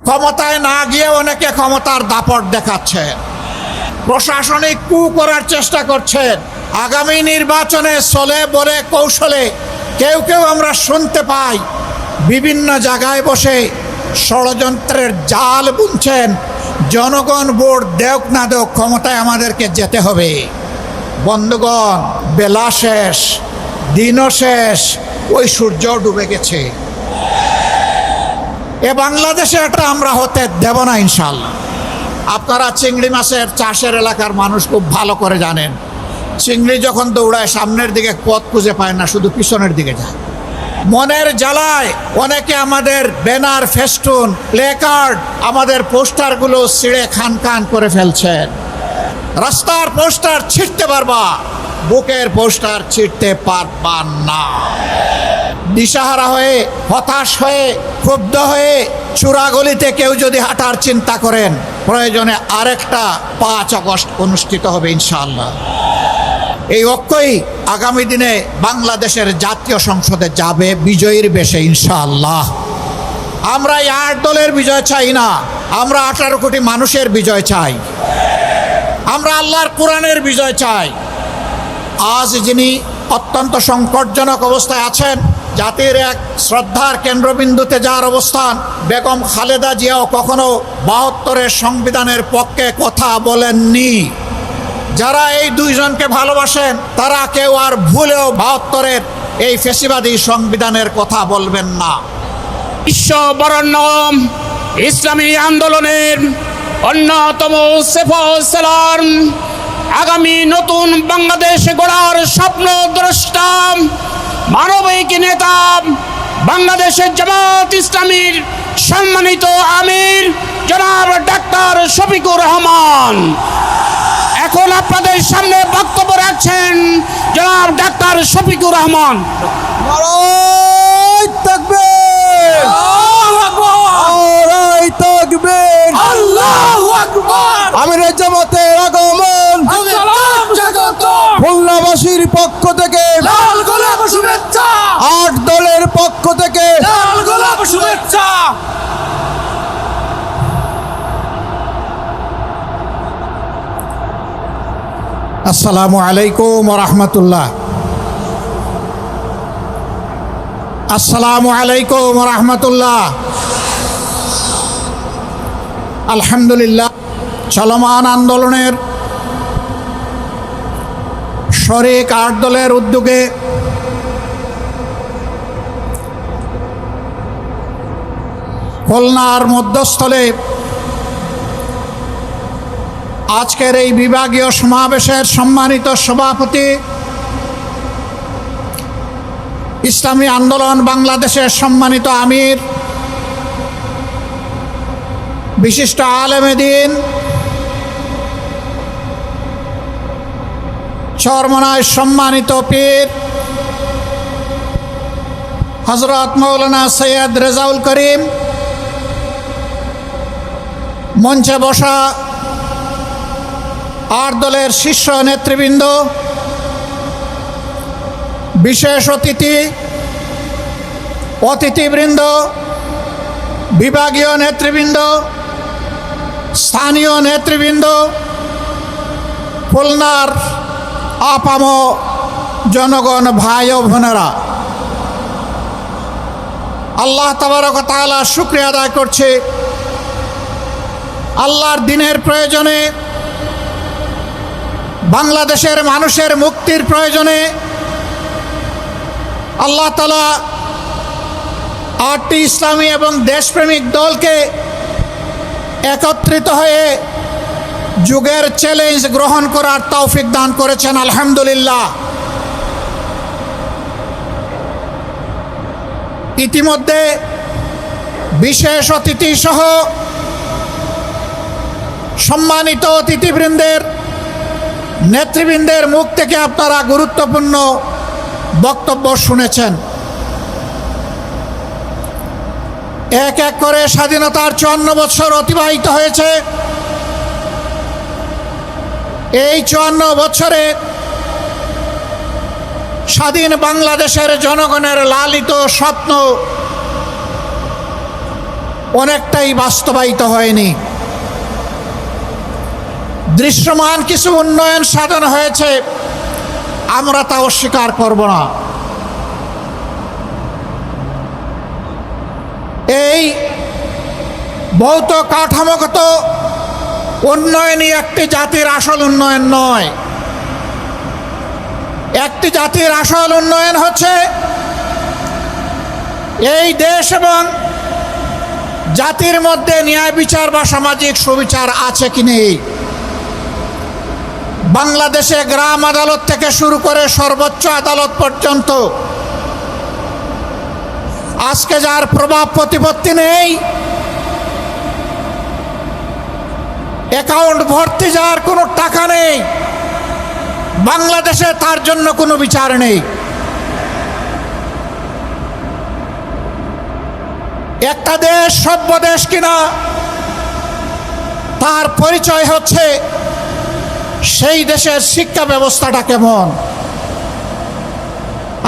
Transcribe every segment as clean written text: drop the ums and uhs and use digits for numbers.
ক্ষমতায় না গিয়ে অনেকে ক্ষমতার দাপট দেখাচ্ছেন, প্রশাসনিক কু করার চেষ্টা করছেন। আগামী নির্বাচনে চলে বলে কৌশলে কেউ কেউ আমরা শুনতে পাই বিভিন্ন জায়গায় বসে ষড়যন্ত্রের জাল বুনছেন। জনগণ ভোট দেওক না দেওক, ক্ষমতায় আমাদেরকে যেতে হবে। বন্ধুগণ, বেলা শেষ, দিনও শেষ, ওই সূর্য ডুবে গেছে। এ বাংলাদেশে এটা আমরা হতে দেব না ইনশাল্লাহ। আপনারা চিংড়ি মাছের চাষের এলাকার মানুষ খুব ভালো করে জানেন, চিংড়ি যখন দৌড়ায় সামনের দিকে পথ খুঁজে পায় না, শুধু পিছনের দিকে যায়। মনের জ্বালায় অনেকে আমাদের ব্যানার, ফেস্টুন, প্লেকার্ড, আমাদের পোস্টারগুলো ছিঁড়ে খান খান করে ফেলছেন। রাস্তার পোস্টার ছিঁড়তে পারবা, বুকের পোস্টার ছিঁড়তে পারবা না। দিশাহারা হয়ে, হতাশ হয়ে, ক্ষুব্ধ হয়ে চূড়াগলিতে কেউ যদি হাঁটার চিন্তা করেন, প্রয়োজনে আরেকটা 5 আগস্ট অনুষ্ঠিত হবে ইনশাআল্লাহ। এই ঐক্যই আগামী দিনে বাংলাদেশের জাতীয় সংসদে যাবে বিজয়ীর বেশে ইনশাআল্লাহ। আমরা এই 8 দলের বিজয় চাই না, আমরা 18 কোটি মানুষের বিজয় চাই, আমরা আল্লাহর কোরআনের বিজয় চাই। আজ যিনি অত্যন্ত সংকটজনক অবস্থায় আছেন, জাতির এক শ্রদ্ধার কেন্দ্রবিন্দুতে যার অবস্থান, বেগম খালেদা জিয়াও কখনো 72-এর সংবিধানের পক্ষে কথা বলেননি। যারা এই দুইজনকে ভালোবাসেন তারা কেউ আর ভুলেও 72-এর এই ফ্যাসিবাদী সংবিধানের কথা বলবেন না। বিশ্ববরেণ্য ইসলামী আন্দোলনের অন্যতম সেফসালার, আগামী নতুন বাংলাদেশ গড়ার স্বপ্ন দ্রষ্টা, মানবিক নেতা, বাংলাদেশের জামাত ইসলামীর সম্মানিত আমির জনাব ডাক্তার শফিকুর রহমান। এখন আপনাদের সামনে বক্তব্য রাখছেন জনাব ডাক্তার শফিকুর রহমান। নারায়ে তাকবীর, নারায়ে তাকবীর, আল্লাহু আকবার। আমিরের জামাতের আগমন, খুলনাবাসীর পক্ষ থেকে, লাল গোলাপ শুভেচ্ছা, 8 দলের পক্ষ থেকে লাল গোলাপ শুভেচ্ছা। আসসালামু আলাইকুম ওয়া রাহমাতুল্লাহ। আসসালামু আলাইকুম ওয়া রাহমাতুল্লাহ। আলহামদুলিল্লাহ, চলমান আন্দোলনের শরিক 8 দলের উদ্যোগে খুলনার মধ্যস্থলে আজকের এই বিভাগীয় সমাবেশের সম্মানিত সভাপতি, ইসলামী আন্দোলন বাংলাদেশের সম্মানিত আমির, বিশিষ্ট আলেমে দ্বীন, চরমনায় সম্মানিত পীর হযরত মাওলানা সৈয়দ রেজাউল করিম, মঞ্চে বসা 8 দলের শীর্ষ নেতৃবৃন্দ, বিশেষ অতিথিবৃন্দ, বিভাগীয় নেতৃবৃন্দ, স্থানীয় নেতৃবৃন্দ, খুলনার আপাম জনগণ, ভাই ও বোনেরা, আল্লাহ তাবারক ওয়া তাআলা শুকরিয়া আদায় করছে। আল্লাহর দ্বীনের প্রয়োজনে, বাংলাদেশের মানুষের মুক্তির প্রয়োজনে আল্লাহ তাআলা 8টি ইসলামী এবং দেশপ্রেমিক দলকে একত্রিত হয়ে যুগের চ্যালেঞ্জ গ্রহণ করার তৌফিক দান করেছেন, আলহামদুলিল্লাহ। ইতিমধ্যে বিশেষ অতিথি সহ সম্মানিত অতিথিবৃন্দের, নেতৃবৃন্দের মুখ থেকে আপনারা গুরুত্বপূর্ণ বক্তব্য শুনেছেন। এক এক করে স্বাধীনতার 54 বছর অতিবাহিত হয়েছে। এই 54 বছরে স্বাধীন বাংলাদেশের জনগণের লালিত স্বপ্ন অনেকটাই বাস্তবায়িত হয়নি। দৃশ্যমান কিছু উন্নয়ন সাধন হয়েছে, আমরা তা অস্বীকার করব না। এই ভৌত কাঠামোগত উন্নয়নই একটি জাতির আসল উন্নয়ন নয়। একটি জাতির আসল উন্নয়ন হচ্ছে এই দেশ এবং জাতির মধ্যে ন্যায় বিচার বা সামাজিক সুবিচার আছে কি নেই। বাংলাদেশে গ্রাম আদালত থেকে শুরু করে সর্বোচ্চ আদালত পর্যন্ত আজকে যার প্রভাব প্রতিপত্তি নেই, অ্যাকাউন্ট ভর্তি যার কোনো টাকা নেই, বাংলাদেশে তার জন্য কোনো বিচার নেই। একটা দেশ সভ্য দেশ কিনা তার পরিচয় হচ্ছে সেই দেশের শিক্ষা ব্যবস্থাটা কেমন।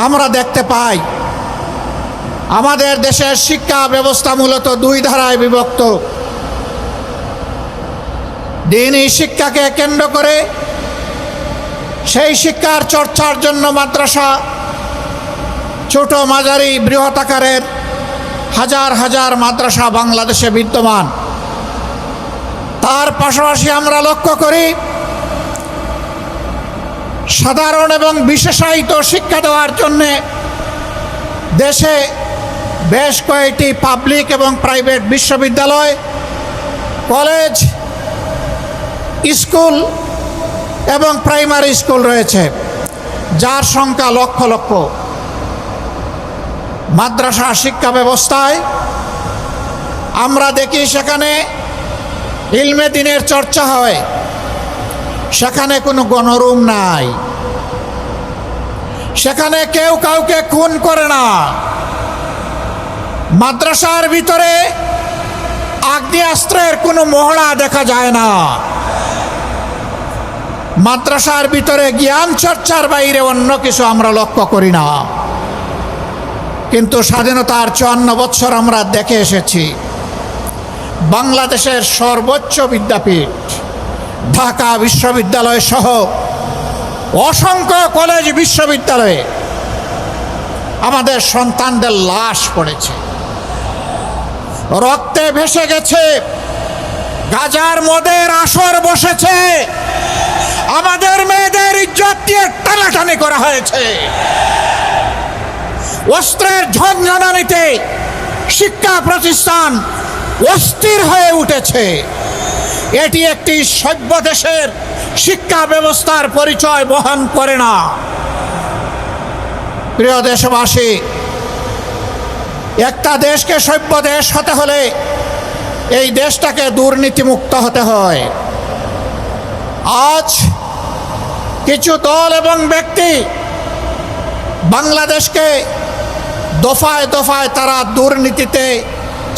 আমরা দেখতে পাই আমাদের দেশের শিক্ষা ব্যবস্থা মূলত দুই ধারায় বিভক্ত। দ্বীনি শিক্ষাকে কেন্দ্র করে সেই শিক্ষার চর্চার জন্য মাদ্রাসা, ছোট মাঝারি বৃহৎ আকারের হাজার হাজার মাদ্রাসা বাংলাদেশে বিদ্যমান। তার পাশাপাশি আমরা লক্ষ্য করি সাধারণ এবং বিশেষায়িত শিক্ষা দেওয়ার জন্যে দেশে বেশ কয়েকটি পাবলিক এবং প্রাইভেট বিশ্ববিদ্যালয়, কলেজ, স্কুল এবং প্রাইমারি স্কুল রয়েছে, যার সংখ্যা লক্ষ লক্ষ। মাদ্রাসা শিক্ষা ব্যবস্থায় আমরা দেখি সেখানে ইলমে দ্বীনের চর্চা হয়, সেখানে কোনো গণরুম নাই, সেখানে কেউ কাউকে খুন করে না। মাদ্রাসার ভিতরে আগ্নেয়াস্ত্রের কোনো মহড়া দেখা যায় না। মাদ্রাসার ভিতরে জ্ঞান চর্চার বাইরে অন্য কিছু আমরা লক্ষ্য করি না। কিন্তু স্বাধীনতার 54 বছর আমরা দেখে এসেছি বাংলাদেশের সর্বোচ্চ বিদ্যাপীঠ ঢাকা বিশ্ববিদ্যালয় সহ অসংখ্য কলেজ বিশ্ববিদ্যালয়ে আমাদের সন্তানদের লাশ পড়েছে, রক্তে ভেসে গেছে, গাজার মদের আসর বসেছে, আমাদের মেয়েদের ইজ্জত দিয়ে টানাটানি করা হয়েছে, অস্ত্রের ঝঞ্ঝানিতে শিক্ষা প্রতিষ্ঠান অস্থির হয়ে উঠেছে। এটি একটি সভ্য দেশের শিক্ষা ব্যবস্থার পরিচয় বহন করে না। প্রিয় দেশবাসী, একটা দেশকে সভ্য দেশ হতে হলে এই দেশটাকে দুর্নীতিমুক্ত হতে হয়। আজ কিছু দল এবং ব্যক্তি বাংলাদেশকে দফায় দফায় তারা দুর্নীতিতে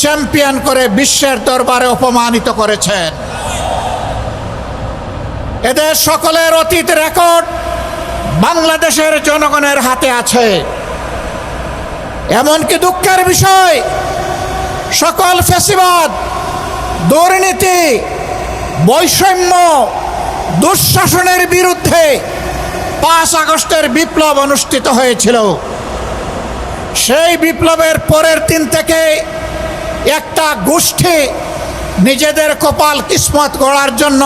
চ্যাম্পিয়ন করে বিশ্বের দরবারে অপমানিত করেছেন। এদের সকলের অতীত রেকর্ড বাংলাদেশের জনগণের হাতে আছে। এমনকি দুঃখের বিষয়, সকল ফ্যাসিবাদ, দুর্নীতি, বৈষম্য, দুঃশাসনের বিরুদ্ধে 5 আগস্টের বিপ্লব অনুষ্ঠিত হয়েছিল। সেই বিপ্লবের পরের দিন থেকে একটা গোষ্ঠী নিজেদের কপাল কিসমত গড়ার জন্য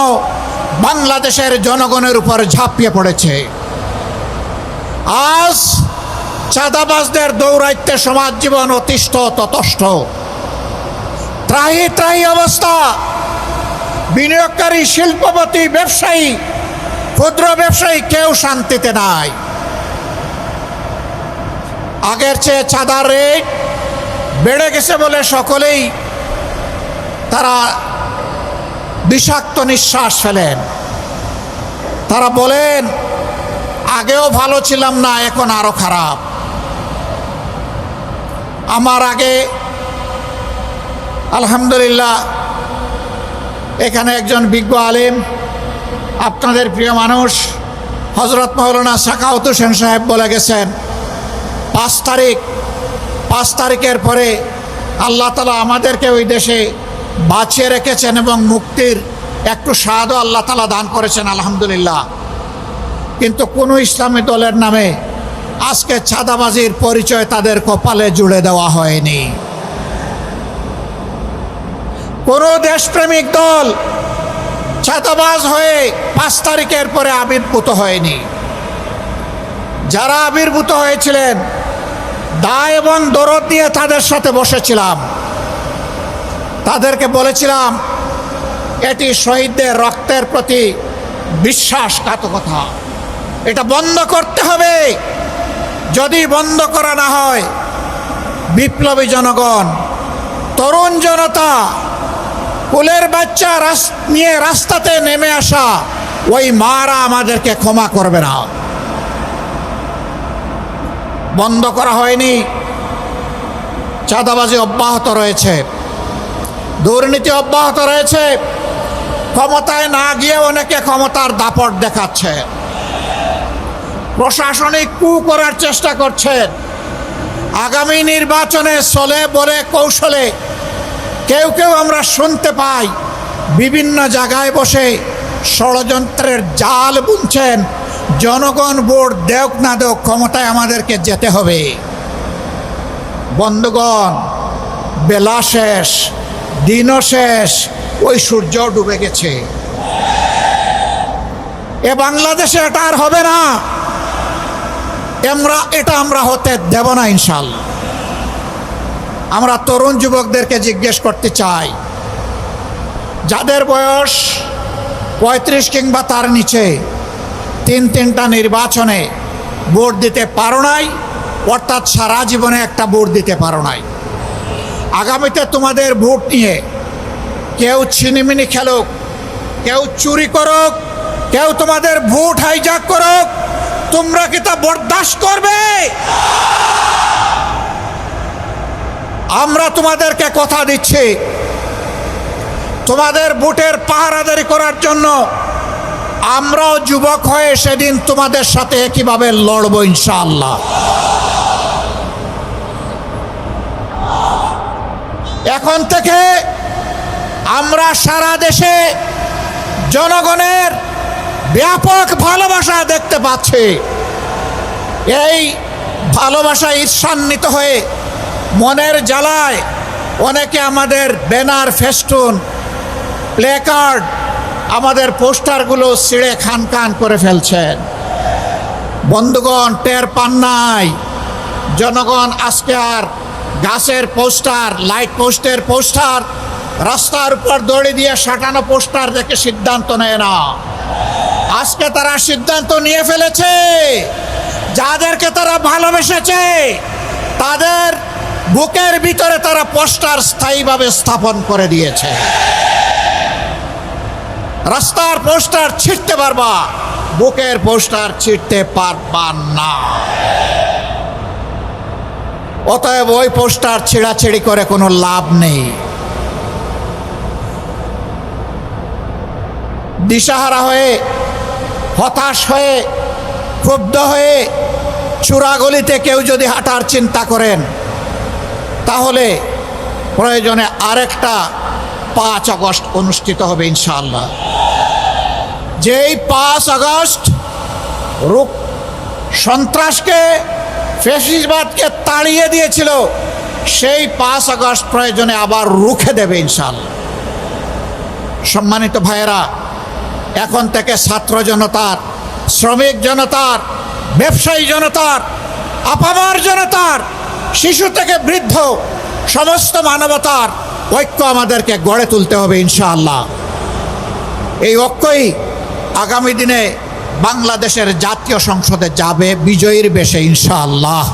বাংলাদেশের জনগণের উপর ঝাঁপিয়ে পড়েছে। আজ চাঁদাবাজদের দৌরাত্ম্যে সমাজ জীবন অতিষ্ঠ ততষ্ঠ, ত্রাহি ত্রাহি অবস্থা। বিনিয়োগকারী, শিল্পপতি, ব্যবসায়ী, ক্ষুদ্র ব্যবসায়ী কেউ শান্তিতে নাই। আগের চেয়ে চাঁদার রেট বেড়ে গেছে বলে সকলেই তারা বিষাক্ত নিঃশ্বাস ফেলেন। তারা বলেন, আগেও ভালো ছিলাম না, এখন আরো খারাপ। আমার আগে আলহামদুলিল্লাহ এখানে একজন বিজ্ঞ আলেম, আপনাদের প্রিয় মানুষ হযরত মাওলানা সাখাওয়াত হোসেন সাহেব বলে গেছেন, 5 তারিখের পরে আল্লাহ তাআলা আমাদেরকে ওই দেশে বাঁচিয়ে রেখেছেন এবং মুক্তির একটু স্বাদও আল্লাহ তাআলা দান করেছেন, আলহামদুলিল্লাহ। কিন্তু কোনো ইসলামী দলের নামে আজকে চাঁদাবাজির পরিচয় তাদের কপালে জুড়ে দেওয়া হয়নি। কোনো দেশপ্রেমিক দল চাঁদাবাজ হয়ে 5 তারিখের পরে আবির্ভূত হয়নি। যারা আবির্ভূত হয়েছিলেন দায় এবং দরদ নিয়ে তাদের সাথে বসেছিলাম, তাদেরকে বলেছিলাম এটি শহীদদের রক্তের প্রতি বিশ্বাসঘাতকতা, এটা বন্ধ করতে হবে। যদি বন্ধ করা না হয় বিপ্লবী জনগণ, তরুণ জনতা, কুলের বাচ্চা নিয়ে রাস্তাতে নেমে আসা ওই মারা আমাদেরকে ক্ষমা করবে না। বন্ধ করা হয়নি, চাঁদাবাজি অব্যাহত রয়েছে, দুর্নীতি অব্যাহত রয়েছে। ক্ষমতায় না গিয়ে অনেকে ক্ষমতার দাপট দেখাচ্ছে, প্রশাসনিক কু করার চেষ্টা করছেন। আগামী নির্বাচনে চলে বলে কৌশলে কেউ কেউ আমরা শুনতে পাই বিভিন্ন জায়গায় বসে ষড়যন্ত্রের জাল বুনছেন। জনগণ ভোট দেওক না দেওক ক্ষমতায় আমাদেরকে যেতে হবে। বন্ধুগণ, বেলা শেষ, দিনও শেষ, ওই সূর্য ডুবে গেছে। এ বাংলাদেশে এটা আর হবে না, এটা আমরা হতে দেব না ইনশাআল্লাহ। আমরা তরুণ যুবকদেরকে জিজ্ঞেস করতে চাই, যাদের বয়স 35 কিংবা তার নিচে, 3টা নির্বাচনে ভোট দিতে পারো নাই, অর্থাৎ সারা জীবনে একটা ভোট দিতে পারো নাই। আগামীতে তোমাদের ভোট নিয়ে কেউ ছিনিমিনি খেলুক, কেউ চুরি করুক, কেউ তোমাদের ভোট হাইজ্যাক করুক, তোমরা কি তা বরদাস্ত করবে? আমরা তোমাদেরকে কথা দিচ্ছি, তোমাদের ভোটের পাহারাদারি করার জন্য আমরাও যুবক হয়ে সেদিন তোমাদের সাথে একইভাবে লড়বো ইনশাআল্লাহ। এখন থেকে আমরা সারা দেশে জনগণের ব্যাপক ভালোবাসা দেখতে পাচ্ছি। এই ভালোবাসায় ঈর্ষান্বিত হয়ে মনের জ্বালায় অনেকে আমাদের ব্যানার, ফেস্টুন, প্লেকার্ড, আমাদের পোস্টারগুলো ছিঁড়ে খান খান করে ফেলছেন। বন্ধুগণ, টের পান নাই জনগণ আজকে আর গাছের পোস্টার, লাইট পোস্টের পোস্টার, রাস্তার উপর দড়ি দিয়ে সাঁটানো পোস্টার দেখে সিদ্ধান্ত নেয় না। আজকে তারা সিদ্ধান্ত নিয়ে ফেলেছে, যাদেরকে তারা ভালোবেসেছে তাদের বুকের ভিতরে তারা পোস্টার স্থায়ীভাবে স্থাপন করে দিয়েছে। রাস্তার পোস্টার ছিঁড়তে পারবা, বুকের পোস্টার ছিঁড়তে পারবা না। অতএব ওই পোস্টার ছিঁড়াছিঁড়ি করে কোনো লাভ নেই। দিশাহারা হয়ে, হতাশ হয়ে, ক্ষুব্ধ হয়ে চূড়াগলিতে কেউ যদি হাঁটার চিন্তা করেন, তাহলে প্রয়োজনে আরেকটা 5 আগস্ট অনুষ্ঠিত হবে ইনশাআল্লাহ। যেই 5 আগস্ট সন্ত্রাসকে, ফ্যাসিবাদকে তাড়িয়ে দিয়েছিল, সেই 5 আগস্ট প্রয়োজনে আবার রুখে দেবে ইনশাআল্লাহ। সম্মানিত ভাইয়েরা, এখন থেকে ছাত্র জনতার, শ্রমিক জনতার, ব্যবসায়ী জনতার, আপামর জনতার, শিশু থেকে বৃদ্ধ সমস্ত মানবতার ঐক্য আমাদেরকে গড়ে তুলতে হবে ইনশাআল্লাহ। এই ঐক্যই আগামী দিনে বাংলাদেশের জাতীয় সংসদে যাবে বিজয়ীর বেশে ইনশাআল্লাহ।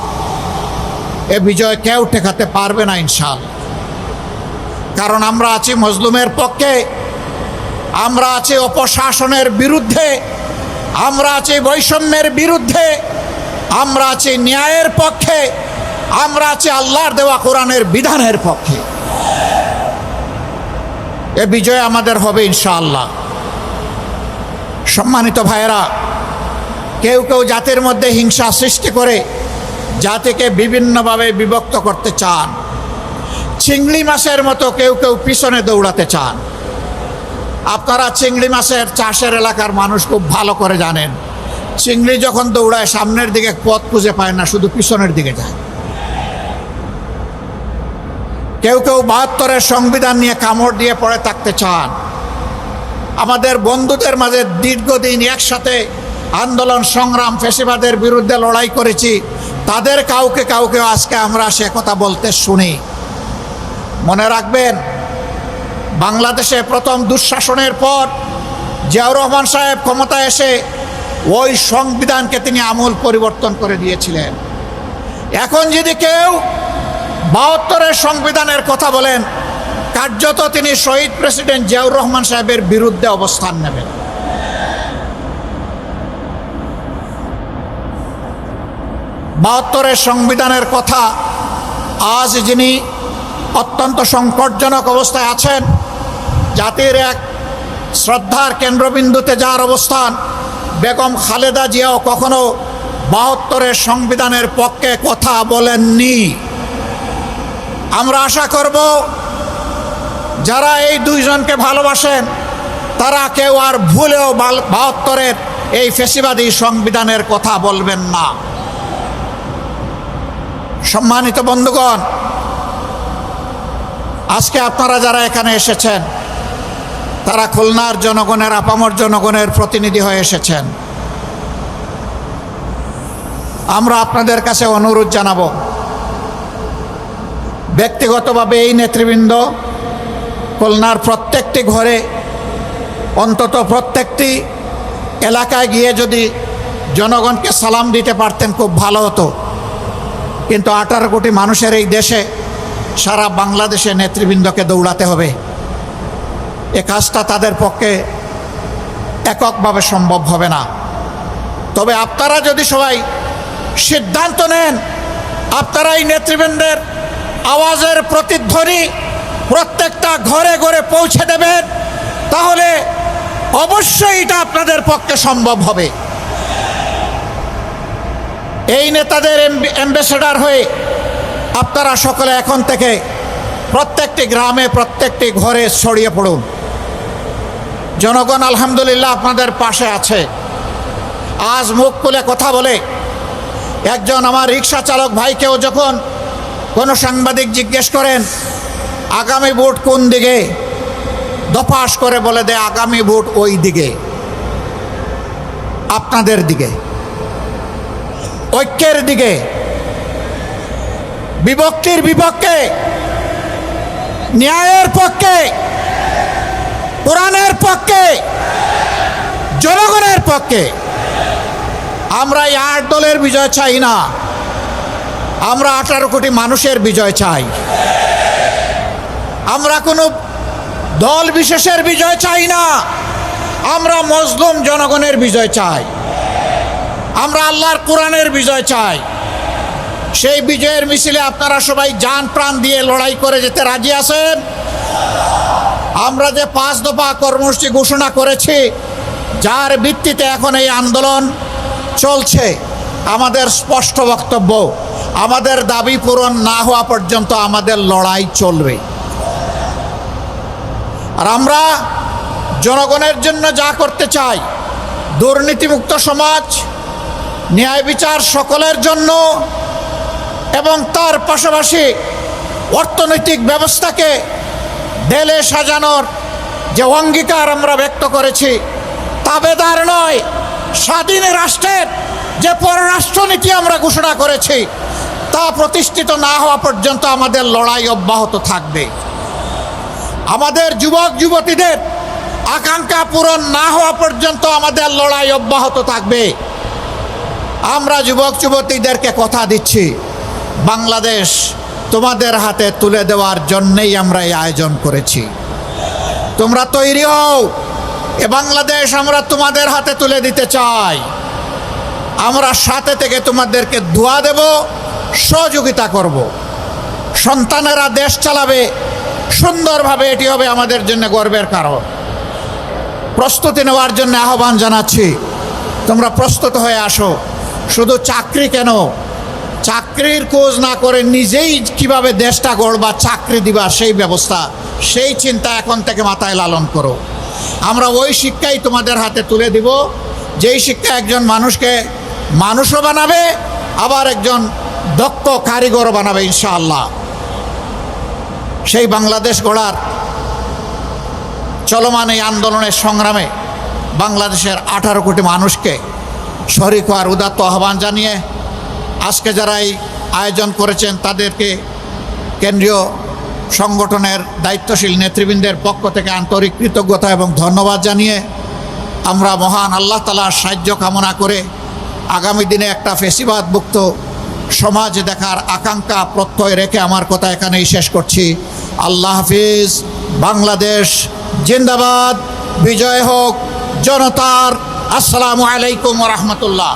এ বিজয় কেউ ঠেকাতে পারবে না ইনশাআল্লাহ। কারণ আমরা আছি মজলুমের পক্ষে, আমরা আছি অপশাসনের বিরুদ্ধে, আমরা আছি বৈষম্যের বিরুদ্ধে, আমরা আছি ন্যায়ের পক্ষে, আমরা আছি আল্লাহর দেওয়া কোরআনের বিধানের পক্ষে। এ বিজয় আমাদের হবে ইনশাআল্লাহ। সম্মানিত ভাইয়েরা, কেউ কেউ জাতির মধ্যে হিংসা সৃষ্টি করে জাতিকে বিভিন্নভাবে বিভক্ত করতে চান। চিংড়ি মাছের মতো কেউ কেউ পিছনে দৌড়াতে চান। আপনারা চিংড়ি মাছের চাষের এলাকার মানুষ খুব ভালো করে জানেন, চিংড়ি যখন দৌড়ায় সামনের দিকে পথ খুঁজে পায় না, শুধু পিছনের দিকে যায়। কেউ কেউ ৭২-এর সংবিধান নিয়ে কামড় দিয়ে পড়ে থাকতে চান। আমাদের বন্ধুদের মাঝে দীর্ঘদিন একসাথে আন্দোলন সংগ্রাম ফ্যাসিবাদের বিরুদ্ধে লড়াই করেছি, তাদের কাউকে কাউকে আজকে আমরা সে কথা বলতে শুনি। মনে রাখবেন, বাংলাদেশে প্রথম দুঃশাসনের পর জিয়াউর রহমান সাহেব ক্ষমতায় এসে ওই সংবিধানকে তিনি আমূল পরিবর্তন করে দিয়েছিলেন। এখন যদি কেউ ৭২-এর সংবিধানের কথা বলেন, কার্যত তিনি শহীদ প্রেসিডেন্ট জিয়াউর রহমান সাহেবের বিরুদ্ধে অবস্থান নেবেন। ৭২-এর সংবিধানের কথা আজ যিনি অত্যন্ত সংকটজনক অবস্থায় আছেন, জাতির এক শ্রদ্ধার কেন্দ্রবিন্দুতে যার অবস্থান, বেগম খালেদা জিয়াও কখনো ৭২-এর সংবিধানের পক্ষে কথা বলেননি। আমরা আশা করব যারা এই দুইজনকে ভালোবাসেন তারা কেউ আর ভুলেও ৭২-এর এই ফ্যাসিবাদী সংবিধানের কথা বলবেন না। সম্মানিত বন্ধুগণ, আজকে আপনারা যারা এখানে এসেছেন তারা খুলনার জনগণের, আপামর জনগণের প্রতিনিধি হয়ে এসেছেন। আমরা আপনাদের কাছে অনুরোধ জানাবো, ব্যক্তিগতভাবে এই নেতৃবৃন্দ খুলনার প্রত্যেকটি ঘরে, অন্তত প্রত্যেকটি এলাকায় গিয়ে যদি জনগণকে সালাম দিতে পারতেন খুব ভালো হতো। কিন্তু 18 কোটি মানুষের এই দেশে সারা বাংলাদেশে নেতৃবৃন্দকে দৌড়াতে হবে, এ কাজটা তাদের পক্ষে এককভাবে সম্ভব হবে না। তবে আপনারা যদি সবাই সিদ্ধান্ত নেন, আপনারা এই নেতৃবৃন্দের আওয়াজের প্রতিধ্বনি প্রত্যেকটা ঘরে ঘরে পৌঁছে দেবেন, তাহলে অবশ্যই এটা আপনাদের পক্ষে সম্ভব হবে। এই নেতাদের অ্যাম্বাসেডর হয়ে আপনারা সকলে এখন থেকে প্রত্যেকটি গ্রামে, প্রত্যেকটি ঘরে ছড়িয়ে পড়ুন। জনগণ আলহামদুলিল্লাহ আপনাদের পাশে আছে। আজ মুখ খুলে কথা বলে একজন আমার রিক্সা চালক ভাইকেও যখন কোনো সাংবাদিক জিজ্ঞেস করেন আগামী ভোট কোন দিকে, দপাস করে বলে দেয় আগামী ভোট ওই দিকে, আপনাদের দিকে, ঐক্যের দিকে, বিভক্তির বিপক্ষে, ন্যায়ের পক্ষে, কোরআনের পক্ষে, জনগণের পক্ষে। আমরা এই 8 দলের বিজয় চাই না, আমরা 18 কোটি মানুষের বিজয় চাই। আমরা কোনো দল বিশেষের বিজয় চাই না, আমরা মজলুম জনগণের বিজয় চাই, আমরা আল্লাহর কোরআনের বিজয় চাই। সেই বিজয়ের মিছিলে আপনারা সবাই জান প্রাণ দিয়ে লড়াই করে যেতে রাজি আছেন? আমরা যে 5 দফা কর্মসূচি ঘোষণা করেছি, যার ভিত্তিতে এখন এই আন্দোলন চলছে, আমাদের স্পষ্ট বক্তব্য, আমাদের দাবি পূরণ না হওয়া পর্যন্ত আমাদের লড়াই চলবে। আর আমরা জনগণের জন্য যা করতে চাই, দুর্নীতিমুক্ত সমাজ, ন্যায় বিচার সকলের জন্য, এবং তার পাশাপাশি অর্থনৈতিক ব্যবস্থাকে ঢেলে সাজানোর যে অঙ্গীকার আমরা ব্যক্ত করেছি, তাবেদার নয়, স্বাধীন রাষ্ট্রের যে পররাষ্ট্রনীতি আমরা ঘোষণা করেছি, তা প্রতিষ্ঠিত না হওয়া পর্যন্ত আমাদের লড়াই অব্যাহত থাকবে। আমাদের যুবক যুবতীদের আকাঙ্ক্ষা পূরণ না হওয়া পর্যন্ত আমাদের লড়াই অব্যাহত থাকবে। আমরা যুবক যুবতীদেরকে কথা দিচ্ছি, বাংলাদেশ তোমাদের হাতে তুলে দেওয়ার জন্যেই আমরা এই আয়োজন করেছি। তোমরা তৈরি হও, এ বাংলাদেশ আমরা তোমাদের হাতে তুলে দিতে চাই। আমরা সাথে থেকে তোমাদেরকে দোয়া দেব, সহযোগিতা করব। সন্তানেরা দেশ চালাবে সুন্দরভাবে, এটি হবে আমাদের জন্য গর্বের কারণ। প্রস্তুতি নেওয়ার জন্য আহ্বান জানাচ্ছি, তোমরা প্রস্তুত হয়ে আসো। শুধু চাকরি কেন, চাকরির খোঁজ না করে নিজেই কিভাবে দেশটা গড়বা, চাকরি দিবা, সেই ব্যবস্থা, সেই চিন্তা এখন থেকে মাথায় লালন করো। আমরা ওই শিক্ষাই তোমাদের হাতে তুলে দিব, যেই শিক্ষা একজন মানুষকে মানুষও বানাবে, আবার একজন দক্ষ কারিগরও বানাবে ইনশাআল্লাহ। সেই বাংলাদেশ গড়ার চলমান এই আন্দোলনের সংগ্রামে বাংলাদেশের 18 কোটি মানুষকে শরিক হওয়ার উদাত্ত আহ্বান জানিয়ে আজকে যারা এই আয়োজন করেছেন তাদেরকে কেন্দ্রীয় সংগঠনের দায়িত্বশীল নেতৃবৃন্দের পক্ষ থেকে আন্তরিক কৃতজ্ঞতা এবং ধন্যবাদ জানিয়ে আমরা মহান আল্লাহ তাআলার সাহায্য কামনা করে আগামী দিনে একটা ফেসিবাদ মুক্ত সমাজ দেখার আকাঙ্ক্ষা প্রত্যয় রেখে আমার কথা এখানেই শেষ করছি। আল্লাহ হাফিজ। বাংলাদেশ জিন্দাবাদ। বিজয় হোক জনতার। আসসালামু আলাইকুম ওয়া রাহমাতুল্লাহ।